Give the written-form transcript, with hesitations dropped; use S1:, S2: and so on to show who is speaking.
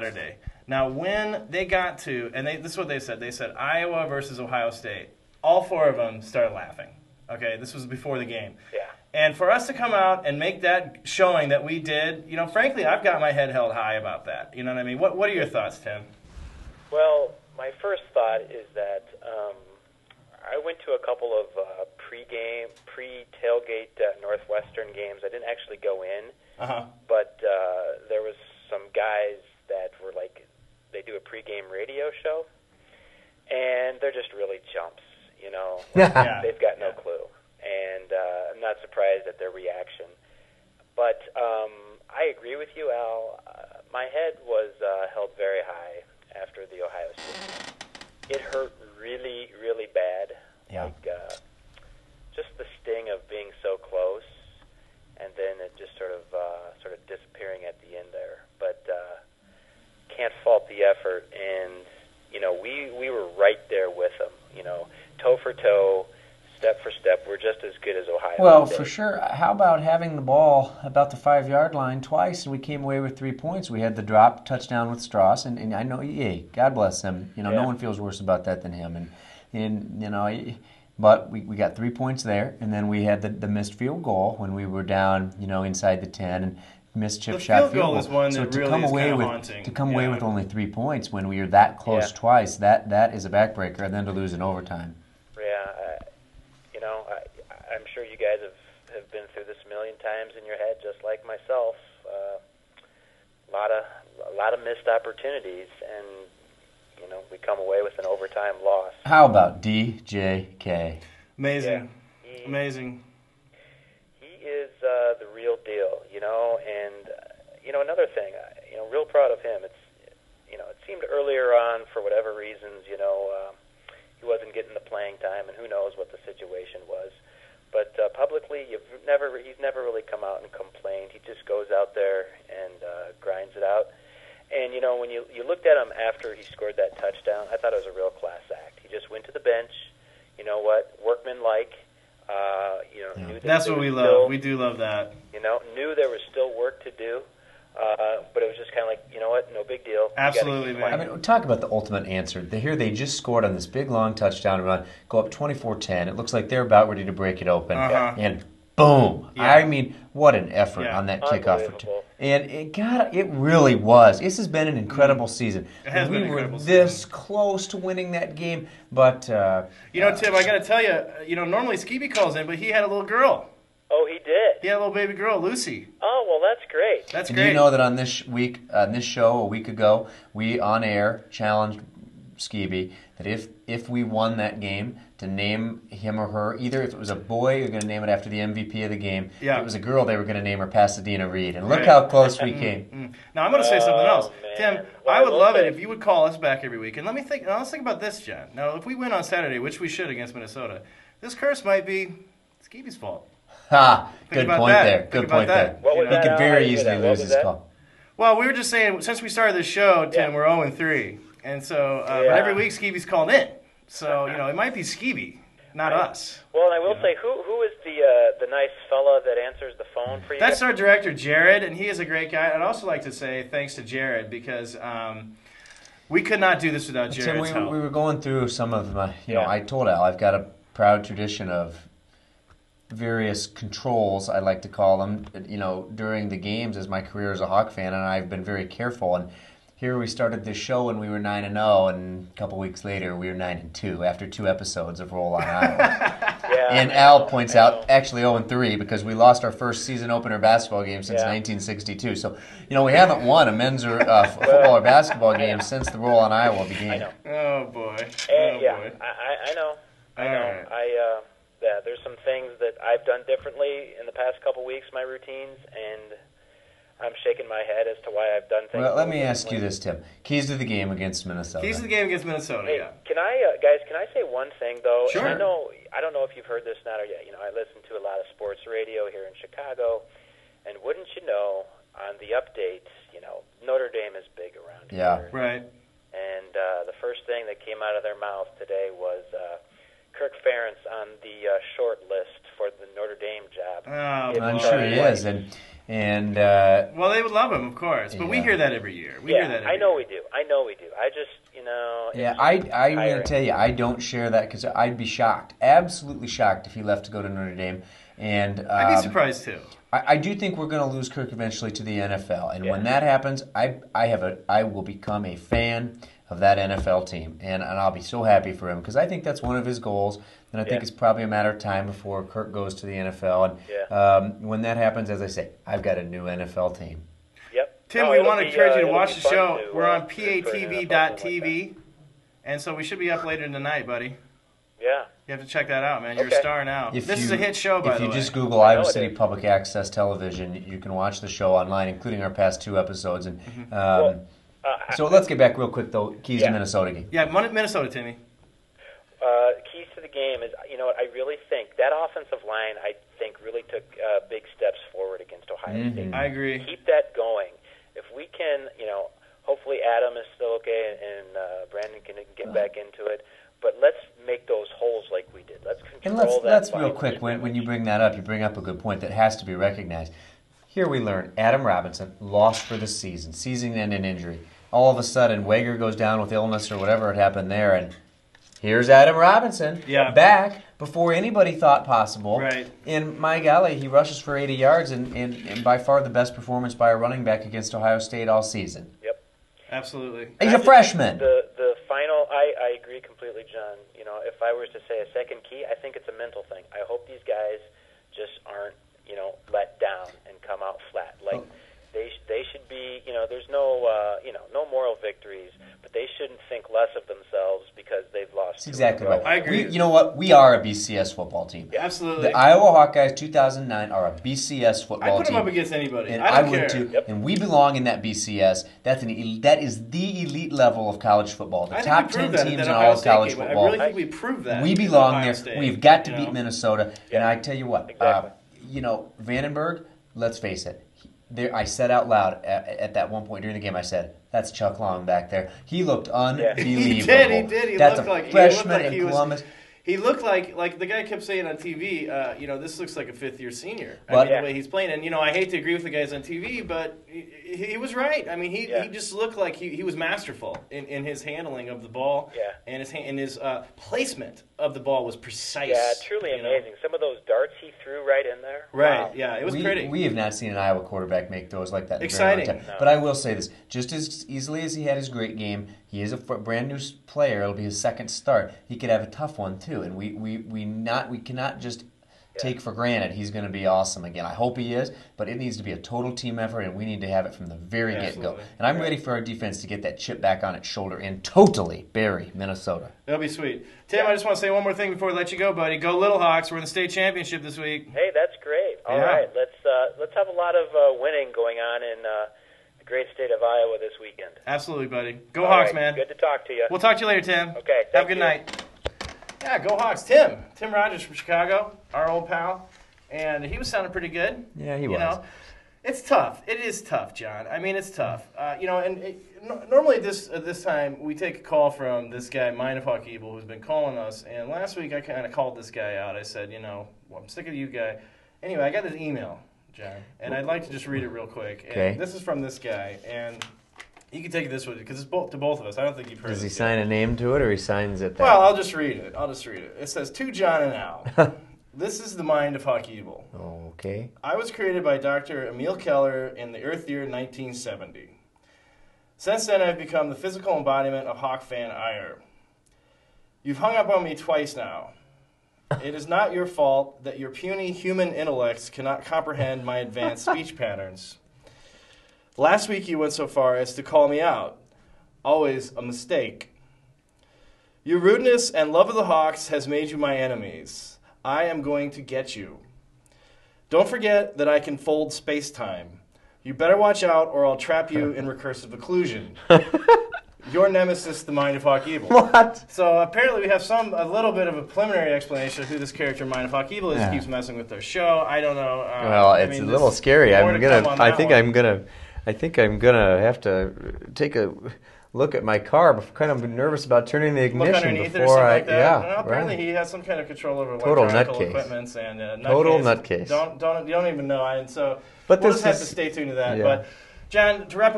S1: Saturday. Now, when they got to, and this is what they said Iowa versus Ohio State. All four of them started laughing. Okay, this was before the game.
S2: Yeah.
S1: And for us to come out and make that showing that we did, frankly, I've got my head held high about that. You know what I mean? What are your thoughts, Tim?
S2: Well, my first thought is that I went to a couple of pre-tailgate Northwestern games. I didn't actually go in, but there was some guys that were they do a pregame radio show, and they're just really chumps, They've got no clue. And I'm not surprised at their reaction. But I agree with you, Al. My head was held very high after the Ohio State. It hurt really, really bad.
S3: Yeah.
S2: Just the sting of being so close, and then it just sort of disappearing at the end there. But can't fault the effort. And we were right there with them. Toe for toe. Step for step, we're just as good as Ohio State.
S3: Well, for sure. How about having the ball about the 5-yard line twice, and we came away with 3 points? We had the drop touchdown with Stroh, and I know, God bless him. No one feels worse about that than him. But we got 3 points there, and then we had the missed field goal when we were down, inside the 10, and missed chip shot field goal.
S1: Is one
S3: so
S1: that
S3: to
S1: really
S3: come
S1: is
S3: away with
S1: haunting.
S3: to come away with only 3 points when we were that close twice, that is a backbreaker, and then to lose in overtime.
S2: I'm sure you guys have been through this a million times in your head, just like myself. A lot of missed opportunities, and we come away with an overtime loss.
S3: How about DJK?
S1: Amazing, amazing.
S2: He is the real deal, and another thing, real proud of him. It seemed earlier on, for whatever reasons, he wasn't getting the playing time, and who knows what the situation was. But publicly, he's never really come out and complained. He just goes out there and grinds it out. And when you looked at him after he scored that touchdown, I thought it was a real class act. He just went to the bench. You know what, workmanlike. Knew
S1: that's what we love. We do love that.
S2: Knew there was still work to do. But it was just kind of like, no big deal.
S1: Absolutely, man.
S3: I mean, talk about the ultimate answer. Here they just scored on this big, long touchdown run, go up 24-10. It looks like they're about ready to break it open. And boom. Yeah. I mean, what an effort on that kickoff. And it really was. This has been an incredible season.
S1: It has been an
S3: We
S1: incredible
S3: were this close to winning that game, but...
S1: Tim, I got to tell you, normally Skeeby calls in, but he had a little girl.
S2: Oh, he did?
S1: He had a little baby girl, Lucy.
S2: Oh, well, that's great.
S1: That's
S3: great.
S1: great.
S3: Do you know that on this show, a week ago, we, on air, challenged Skeeby that if we won that game, to name him or her, either if it was a boy, you're going to name it after the MVP of the game.
S1: Yeah.
S3: If it was a girl, they were going to name her Pasadena Reed. And look how close we came.
S1: Now, I'm going to say something else.
S2: Man.
S1: Tim, I would love it if you would call us back every week. And let's think about this, John. Now, if we win on Saturday, which we should against Minnesota, this curse might be Skeeby's fault.
S3: Ha! Good point there. Good point there. He could very easily lose his call.
S1: Well, we were just saying, since we started this show, Tim, we're 0-3. And so, but every week Skeeby's called in. So, it might be Skeeby, not us.
S2: Well, and I will say, who is the nice fella that answers the phone for you?
S1: That's our director, Jared, and he is a great guy. I'd also like to say thanks to Jared because we could not do this without Jared's help.
S3: We were going through some of my, I told Al, I've got a proud tradition of various controls, I like to call them, during the games as my career as a Hawk fan, and I've been very careful. And here we started this show when we were 9-0, and a couple weeks later we were 9-2 after 2 episodes of Roll on Iowa. And Al points out, actually 0-3, because we lost our first season opener basketball game since 1962. So, we haven't won a men's or football or basketball game since the Roll on Iowa began.
S2: I know.
S1: Oh, boy.
S2: Boy. I know.
S1: Right.
S2: There's some things that I've done differently in the past couple weeks, my routines, and I'm shaking my head as to why I've done things.
S3: Well, let me ask you this, Tim. Keys to the game against Minnesota.
S1: Keys to the game against Minnesota,
S2: hey, Can I say one thing, though?
S1: Sure.
S2: And I don't know if you've heard this or not, or yet. I listen to a lot of sports radio here in Chicago, and wouldn't you know, on the updates, Notre Dame is big around here.
S3: Yeah.
S1: Right.
S2: And the first thing that came out of their mouth today was Kirk Ferentz on the short list for the Notre Dame job.
S3: I'm sure he is. And And
S1: well, they would love him, of course, but we hear that every year. We hear that every
S2: I know
S1: year.
S2: we do. I know we do. I just,
S3: I'm going to tell you, I don't share that because I'd be shocked, absolutely shocked if he left to go to Notre Dame. And
S1: I'd be surprised too.
S3: I do think we're going to lose Kirk eventually to the NFL, and when that happens, I will become a fan of that NFL team, and I'll be so happy for him because I think that's one of his goals, and I think it's probably a matter of time before Kirk goes to the NFL. And when that happens, as I say, I've got a new NFL team.
S2: Yep.
S1: Tim, we want to encourage you to watch the show. We're on patv.tv, and so we should be up later tonight, buddy.
S2: Yeah.
S1: You have to check that out, man. You're a star now. This is a hit show, by the way.
S3: If you just Google Iowa City Public Access Television, you can watch the show online, including our past 2 episodes. And so let's get back real quick, though. Keys to Minnesota game.
S1: Yeah, Minnesota, Timmy.
S2: Keys to the game is, what I really think, that offensive line, I think, really took big steps forward against Ohio State.
S1: I agree.
S2: Keep that going. If we can, hopefully Adam is still okay and Brandon can get back into it. But let's make those holes like we did. Let's control that.
S3: Let's real quick, when you bring that up, you bring up a good point that has to be recognized. Here we learn Adam Robinson lost for the season-ending injury. All of a sudden, Wager goes down with illness or whatever had happened there, and here's Adam Robinson back before anybody thought possible.
S1: Right.
S3: And my golly, he rushes for 80 yards and by far the best performance by a running back against Ohio State all season.
S2: Yep.
S1: Absolutely.
S3: He's a freshman.
S2: The final, I agree completely, John. If I was to say a second key, I think it's a mental thing. I hope these guys just aren't, let down and come out flat. Like they should be, there's no moral victories, but they shouldn't think less of themselves because they've lost.
S3: That's exactly right.
S1: I agree.
S3: You know what? We are a BCS football team.
S1: Yeah, absolutely.
S3: The Iowa Hawkeyes 2009 are a BCS football team.
S1: I put them up against anybody.
S3: And
S1: I don't
S3: would
S1: care.
S3: too.
S2: Yep.
S3: And we belong in that BCS. That is the elite level of college football. The top 10 teams in all of college football.
S1: I really think we proved that.
S3: We belong there.
S1: State,
S3: We've got to beat Minnesota.
S2: Yeah.
S3: And I tell you what,
S2: Exactly.
S3: Vandenberg, let's face it. I said out loud at that one point during the game, I said, that's Chuck Long back there. He looked unbelievable.
S1: He did.
S3: That's a freshman in Columbus.
S1: He looked like the guy kept saying on TV, this looks like a fifth-year senior.
S3: But,
S1: the way he's playing. And, I hate to agree with the guys on TV, but he was right. I mean, he just looked like he was masterful in his handling of the ball.
S2: Yeah.
S1: And his placement of the ball was precise.
S2: Yeah, truly amazing. Some of those darts he threw right in there.
S1: Right,
S2: Wow.
S1: yeah, it was pretty.
S3: We have not seen an Iowa quarterback make throws like that in
S1: Exciting.
S3: a very long time.
S2: No.
S3: But I will say this, just as easily as he had his great game, he is a brand new player. It'll be his second start. He could have a tough one too, and we cannot just take for granted he's going to be awesome again. I hope he is, but it needs to be a total team effort, and we need to have it from the very get-go. And I'm ready for our defense to get that chip back on its shoulder and totally bury Minnesota.
S1: That'll be sweet. Tim, I just want to say one more thing before we let you go, buddy. Go Little Hawks. We're in the state championship this week.
S2: Hey, that's great. All right, let's have a lot of winning going on in the great state of Iowa this weekend.
S1: Absolutely, buddy. Go Hawks, man.
S2: Good to talk to you.
S1: We'll talk to you later, Tim.
S2: Okay,
S1: have a good night. Yeah, go Hawks. Tim Rogers from Chicago, our old pal, and he was sounding pretty good.
S3: Yeah, he was.
S1: It's tough. It is tough, John. I mean, it's tough. Normally this time we take a call from this guy, Mind of Hawk Evil, who's been calling us. And last week I kind of called this guy out. I said, I'm sick of you guy. Anyway, I got this email, John, and I'd like to just read it real quick.
S3: Okay.
S1: And this is from this guy, and you can take this with you because it's to both of us. I don't think you've heard.
S3: Does he
S1: this
S3: sign
S1: yet.
S3: a name to it, or he signs it?
S1: Well, I'll just read it. It says, "To John and Al, this is the Mind of Hawk Evil.
S3: Okay.
S1: I was created by Dr. Emil Keller in the Earth year 1970. Since then, I've become the physical embodiment of Hawk fan ire. You've hung up on me twice now. It is not your fault that your puny human intellects cannot comprehend my advanced speech patterns. Last week you went so far as to call me out. Always a mistake. Your rudeness and love of the Hawks has made you my enemies. I am going to get you. Don't forget that I can fold space-time. You better watch out or I'll trap you in recursive occlusion. Your nemesis, the Mind of Hawk Evil."
S3: What?
S1: So apparently we have a little bit of a preliminary explanation of who this character, Mind of Hawk Evil is.
S3: Yeah.
S1: Keeps messing with their show. I don't know.
S3: Well, it's a little scary. I think I'm gonna have to take a look at my car. I'm kind of nervous about turning the ignition
S1: look underneath
S3: before
S1: it or something like that.
S3: Yeah,
S1: Well, apparently
S3: right.
S1: he has some kind of control over
S3: Total
S1: electronic
S3: nutcase.
S1: equipments and
S3: Total nutcase.
S1: You don't even know. And so we'll just have to stay tuned to that.
S4: Yeah.
S1: But, John, to wrap up